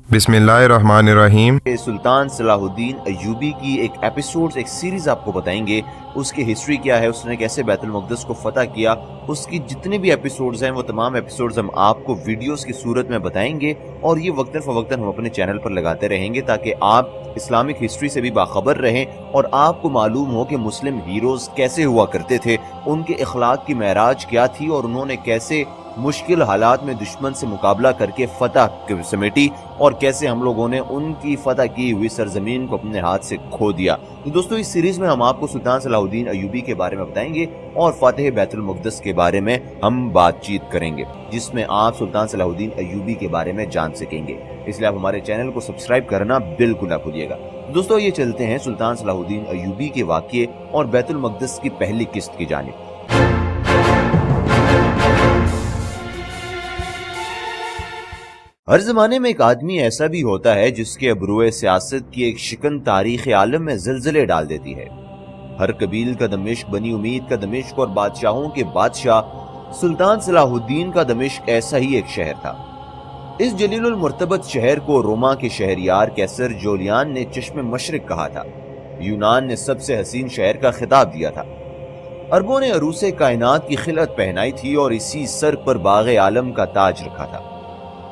बिस्मिल्लाहिर्रहमानिर्रहीम। सुल्तान सलाहुद्दीन अय्यूबी की एक एपिसोड्स एक सीरीज़ आपको बताएंगे। उसकी हिस्ट्री क्या है, उसने कैसे बैतुल मुक़द्दस को फ़तह किया, उसकी जितने भी एपिसोड्स हैं वो तमाम एपिसोड्स हम आपको वीडियोस की सूरत में बताएंगे और ये वक्तन फ़वक्तन हम अपने चैनल पर लगाते रहेंगे ताकि आप इस्लामिक हिस्ट्री से भी बाखबर रहें और आपको मालूम हो कि मुस्लिम हीरोज़ कैसे हुआ करते थे, उनके अखलाक की महराज क्या थी और उन्होंने कैसे मुश्किल हालात में दुश्मन से मुकाबला करके फतह समेटी और कैसे हम लोगों ने उनकी फतह की हुई सरजमीन को अपने हाथ से खो दिया। तो दोस्तों, इस सीरीज में हम आपको सुल्तान सलाहुद्दीन अय्यूबी के बारे में बताएंगे और फातिह बैतुल मुक़द्दस के बारे में हम बातचीत करेंगे, जिसमें आप सुल्तान सलाहुद्दीन अय्यूबी के बारे में जान सकेंगे। इसलिए आप हमारे चैनल को सब्सक्राइब करना बिल्कुल ना भूलिएगा। दोस्तों, ये चलते हैं सुल्तान सलाहुद्दीन अय्यूबी के वाक़ये और बैतुल मुक़द्दस की पहली किस्त की जानिब। हर जमाने में एक आदमी ऐसा भी होता है जिसके अबरूए सियासत की एक शिकन तारीख आलम में ज़िलज़िले डाल देती है। हर कबील का दमिश्क, बनी उम्मीद का दमिश्क और बादशाहों के बादशाह सुल्तान सलाहुद्दीन का दमिश्क ऐसा ही एक शहर था। इस जलीलुल मुर्तबत शहर को रोमा के शहरियार कैसर जोलियान ने चश्मे मशरिक कहा था। यूनान ने सबसे हसीन शहर का खिताब दिया था। अरबों ने अरूसे कायनात की खिलत पहनाई थी और इसी सर पर बाग़े आलम का ताज रखा था।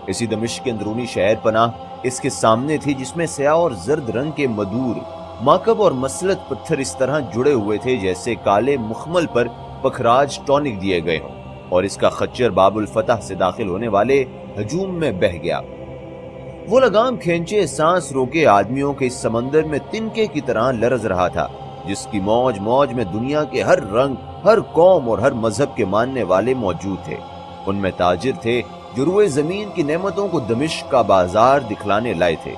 इसी दमिश्क के अंदरूनी शहर पनाह इसके सामने थी, जिसमें स्याह और जर्द रंग के मदूर, माकब और मसलत पत्थर इस तरह जुड़े हुए थे जैसे काले मुखमल पर पखराज टॉनिक दिए गए हों, और इसका खच्चर बाबुल फतह से दाखिल होने वाले हजूम में बह गया। वो लगाम खींचे सांस रोके आदमियों के इस समंदर में तिनके की तरह लरज रहा था, जिसकी मौज मौज में दुनिया के हर रंग, हर कौम और हर मजहब के मानने वाले मौजूद थे। उनमें ताजिर थे जो रुए जमीन की नेमतों को दमिश्क का बाजार दिखलाने लाए थे।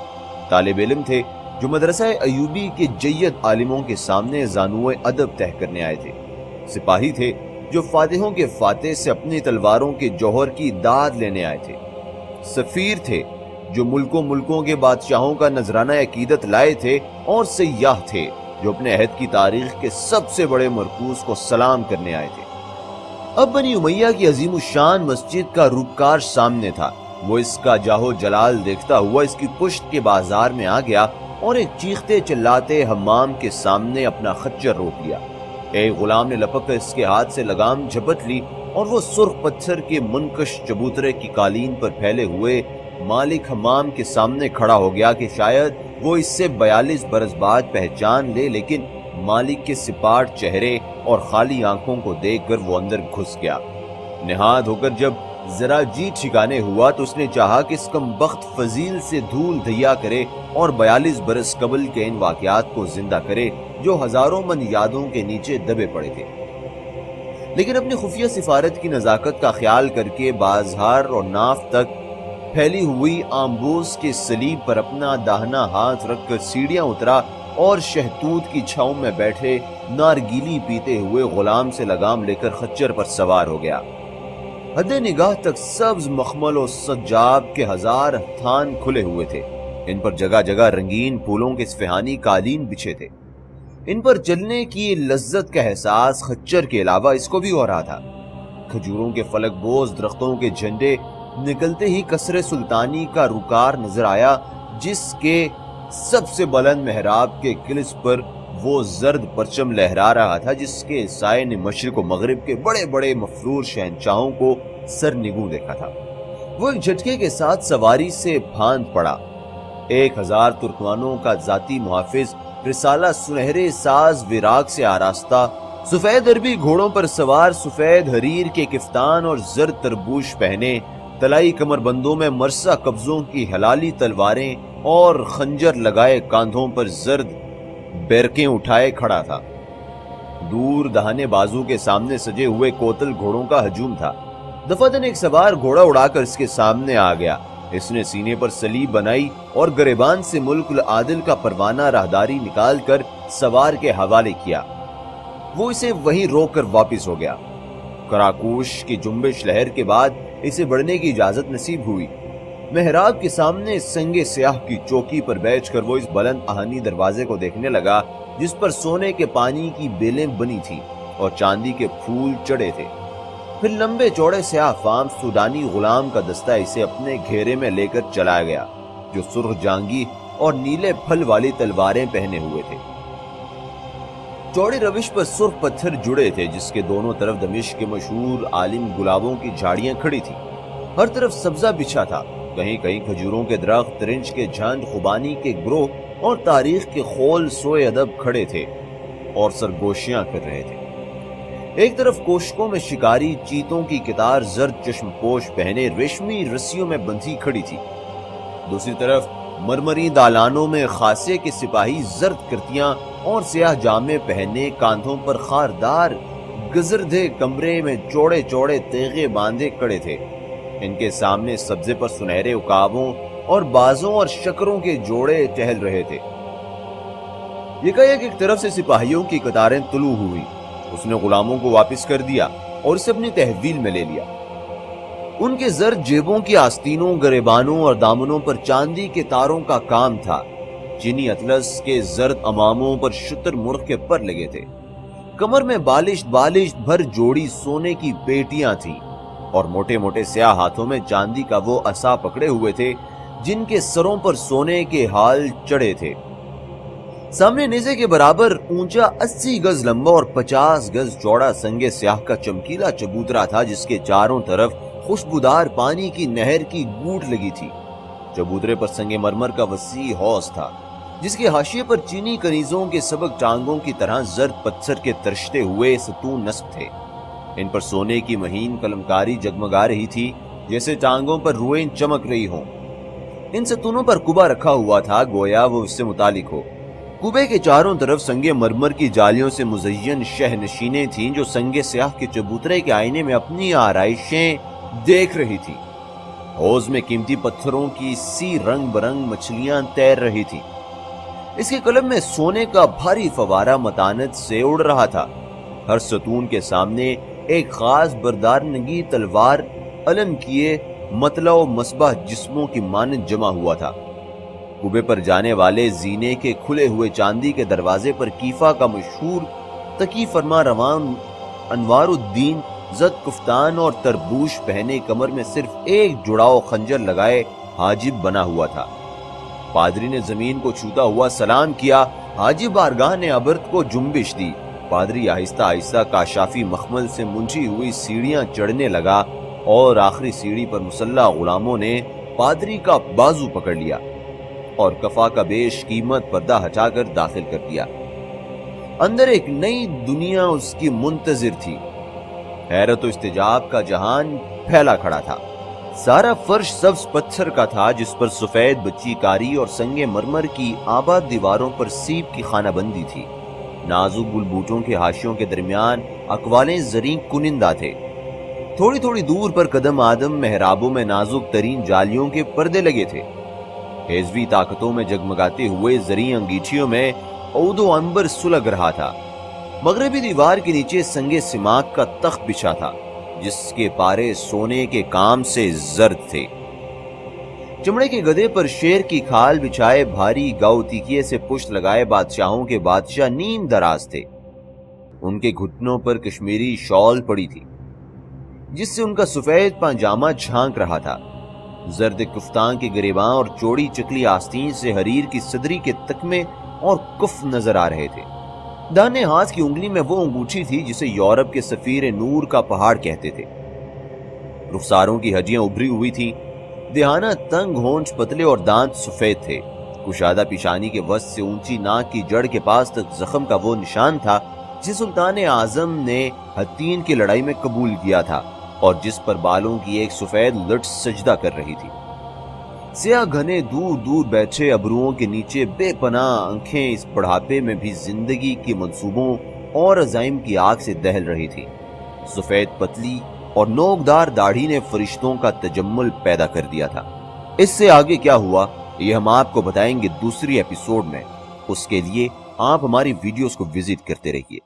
तालिब इल्म थे जो मदरसा अय्यूबी के जय्यद आलिमों के सामने जानुए अदब तह करने आए थे। सिपाही थे जो फातिहों के फातेह से अपनी तलवारों के जौहर की दाद लेने आए थे। सफीर थे जो मुल्कों के बादशाहों का नजराना अकीदत लाए थे, और सयाह थे जो अपने अहद की तारीख के सबसे बड़े मरकूज को सलाम करने आए थे। अब बनी उमैया की अजीमुशान मस्जिद का रूपकार सामने था। वो इसका जाहो जलाल देखता हुआ इसकी पुश्त के बाजार में आ गया और एक चीखते चिल्लाते हम्माम के सामने अपना खच्चर रोक लिया। एक गुलाम ने लपक कर इसके हाथ से लगाम झपट ली और वो सुर्ख पत्थर के मुनकश चबूतरे की कालीन पर फैले हुए मालिक हम्माम के सामने खड़ा हो गया कि शायद वो इससे 42 बरस बाद पहचान ले, लेकिन मालिक के सिपाट चेहरे और खाली आंखों को देखकर वो अंदर घुस गया। निहाद होकर जब जरा जी ठिकाने हुआ तो उसने चाहा कि इस कमबख्त फजील से धूल धैया करे और 42 बरस कबल के इन वाकयात को जिंदा करे जो हजारों मन यादों के नीचे दबे पड़े थे। लेकिन अपनी खुफिया सिफारत की नजाकत का ख्याल करके बाजार और नाफ तक फैली हुई आम्बोस के सलीब पर अपना दाहना हाथ रखकर सीढ़ियां उतरा और शहतूत की छांव में बैठे नारगीली पीते हुए गुलाम से लगाम लेकर खच्चर पर सवार हो गया। हद निगाह तक सब्ज मखमल और सज्जाब के हजार थान खुले हुए थे। इन पर जगह जगह रंगीन फूलों के स्फहानी कालीन बिछे थे। इन पर चलने की लज्जत का एहसास खच्चर के अलावा इसको भी हो रहा था। खजूरों के फलकबोज दरख्तों के झंडे निकलते ही कसरे सुल्तानी का रुकार नजर आया, जिसके सबसे बुलंद मेहराब के किलिस पर वो जर्द परचम लहरा रहा था, जिसके साए ने मशरिक व मगरिब के बड़े बड़े मफरूर शहनशाहों को सर निगू देखा था। वो एक झटके के साथ सवारी से फांद पड़ा। 1000 तुर्कमानों का जाती मुहाफिज रिसाला सुनहरे साज विराग से आरास्ता, सफेद अरबी घोड़ों पर सवार, सफेद हरीर के किफ्तान और जर्द तरबूश पहने, तलाई कमरबंदों में मरसा कब्जों की हलाली तलवारें और खंजर लगाए कांधों पर जर्द बैरकें उठाए खड़ा था। दूर दहाने बाजू के सामने सजे हुए कोतल घोड़ों का हजूम था। दफादन एक सवार घोड़ा उड़ाकर इसके सामने आ गया। इसने सीने पर सलीब बनाई और गरेबान से मुल्क आदिल का परवाना राहदारी निकालकर सवार के हवाले किया। वो इसे वहीं रोक कर वापिस हो गया। कराकूश की जुम्बिश लहर के बाद इसे बढ़ने की इजाजत नसीब हुई। मेहराब के सामने संगे स्याह की चौकी पर बैठकर वो इस बुलंद आहनी दरवाजे को देखने लगा, जिस पर सोने के पानी की बेलें बनी थी और चांदी के फूल चढ़े थे। फिर लंबे चौड़े स्याह फाम सूडानी गुलाम का दस्ता इसे अपने घेरे में लेकर चला गया। जो सुर्ख जांगी और नीले फल वाली तलवारें पहने हुए थे। चौड़ी रविश पर सुर्ख पत्थर जुड़े थे, जिसके दोनों तरफ दमिश्क के मशहूर आलिम गुलाबों की झाड़ियां खड़ी थी। हर तरफ सब्जा बिछा था, कहीं कहीं खजूरों के दरख्त, रिंच के झंड, खुबानी के ग्रोह और तारीख के खोल सोए अदब खड़े थे और सरगोशियां कर रहे थे। एक तरफ कोशकों में शिकारी चीतों की कतार जर्द चश्मपोश पहने रेशमी रस्सियों में बंधी खड़ी थी। दूसरी तरफ मरमरी दालानों में खासे के सिपाही जर्द कृतियां और सियाह जामे पहने कांधों पर खारदार गजरधे कमरे में चौड़े चौड़े तेगे बांधे खड़े थे। इनके सामने सब्जे पर सुनहरे उकाबों और बाजों और शकरों के जोड़े टहल रहे थे। एक तरफ से सिपाहियों की कतारें तुलू हुई। उसने गुलामों को वापस कर दिया और इसे अपनी तहवील में ले लिया। उनके जर्द जेबों की आस्तीनों, गरेबानों और दामनों पर चांदी के तारों का काम था। चीनी अतलस के जर्द अमामों पर शुतर मुर्ग के पर लगे थे। कमर में बालिश भर जोड़ी सोने की पेटियां थीं और मोटे मोटे स्याह हाथों में चांदी का वो असा पकड़े हुए थे जिनके सरों पर सोने के हाल चढ़े थे। सामने नेज़े के बराबर ऊंचा 80 गज लंबा और 50 गज चौड़ा संगे स्याह का चमकीला चबूतरा था, जिसके चारों तरफ खुशबूदार पानी की नहर की गूंठ लगी थी। चबूतरे पर संगे मरमर का वसी हौज था, जिसके हाशिए पर चीनी कनीजों के सबक टांगों की तरह जर्द पत्थर के तरशते हुए सतून नस्ब थे। इन पर सोने की महीन कलमकारी जगमगा रही थी, जैसे टांगों पर रुएं चमक रही हों। इन सतूनों पर कुबा रखा हुआ था, गोया वो उससे मुतालिक हो। कुबे के चारों तरफ संगे मरमर की जालियों से मुज़य्यन शहनशीनें थीं, जो संगे स्याह के चबूतरे के आईने में अपनी आराइशें देख रही थी। हौज में कीमती पत्थरों की सी रंग बरंग मछलियां तैर रही थी। इसके कलब में सोने का भारी फवारा मतानत से उड़ रहा था। हर सतून के सामने एक खास बरदार नगी तलवार अलम किए मतला व मसबा जिस्मों की मानद जमा हुआ था। कुबे पर जाने वाले जीने के खुले हुए चांदी के दरवाजे पर कीफा का मशहूर तकी फरमा रवान अनवारुद्दीन जद कुफ्तान और तरबूश पहने कमर में सिर्फ एक जुड़ाव खंजर लगाए हाजिब बना हुआ था। पादरी ने जमीन को छूता हुआ सलाम किया। हाजिब बारगाह ने अबर्त को जुम्बिश दी। पादरी आहिस्ता आहिस्ता काशाफी मखमल से मुंझी हुई सीढ़ियां चढ़ने लगा और आखिरी सीढ़ी पर मुसल्ला गुलामों ने पादरी का बाजू पकड़ लिया और कफा का बेश कीमत पर्दा हटाकर दाखिल कर दिया। अंदर एक नई दुनिया उसकी मुंतजिर थी। हैरत और इस्तिजाब का जहान फैला खड़ा था। सारा फर्श सब्ज पत्थर का था, जिस पर सफेद बच्ची कारी और संगे मरमर की आबाद दीवारों पर सीप की खानाबंदी थी। नाजुक बुलबूटों के हाशियों के दरमियान अकवालें जरी कुनिंदा थे। थोड़ी थोड़ी दूर पर कदम आदम मेहराबों में नाजुक तरीन जालियों के पर्दे लगे थे। हेजवी ताकतों में जगमगाते हुए जरी अंगीठियों में औदो अंबर सुलग रहा था। मगरबी दीवार के नीचे संगे सिमाक का तख्त बिछा था, जिसके पारे सोने के काम से जर्द थे। चमड़े के गधे पर शेर की खाल बिछाए भारी गाउ तीकिये से पुष्ट लगाए बादशाहों के बादशाह नीम दराज थे। उनके घुटनों पर कश्मीरी शॉल पड़ी थी, जिससे उनका सफेद पाजामा झांक रहा था। जर्द कुफ्तान के गिरेबां और चौड़ी चकली आस्तीन से हरीर की सदरी के तकमे और कुफ नजर आ रहे थे। दाने हाथ की उंगली में वो अंगूठी थी जिसे यूरोप के सफीर नूर का पहाड़ कहते थे। रुखसारों की हड्डियां उभरी हुई थी। देहाना तंग होंठ पतले और दांत सफेद थे। कुशादा पिशानी के वस्त से ऊंची नाक की जड़ के पास तक जख्म का वो निशान था जिसे सुल्तान आजम ने हत्तीन की लड़ाई में कबूल किया था और जिस पर बालों की एक सफेद लट सजदा कर रही थी। सिया घने दूर दूर बैठे अबरुओं के नीचे बेपनाह आंखें इस बुढ़ापे में भी जिंदगी के मंसूबों और अजाइम की आग से दहल रही थी। सफेद पतली और नोकदार दाढ़ी ने फरिश्तों का तजम्मुल पैदा कर दिया था। इससे आगे क्या हुआ ये हम आपको बताएंगे दूसरी एपिसोड में। उसके लिए आप हमारी वीडियोस को विजिट करते रहिए।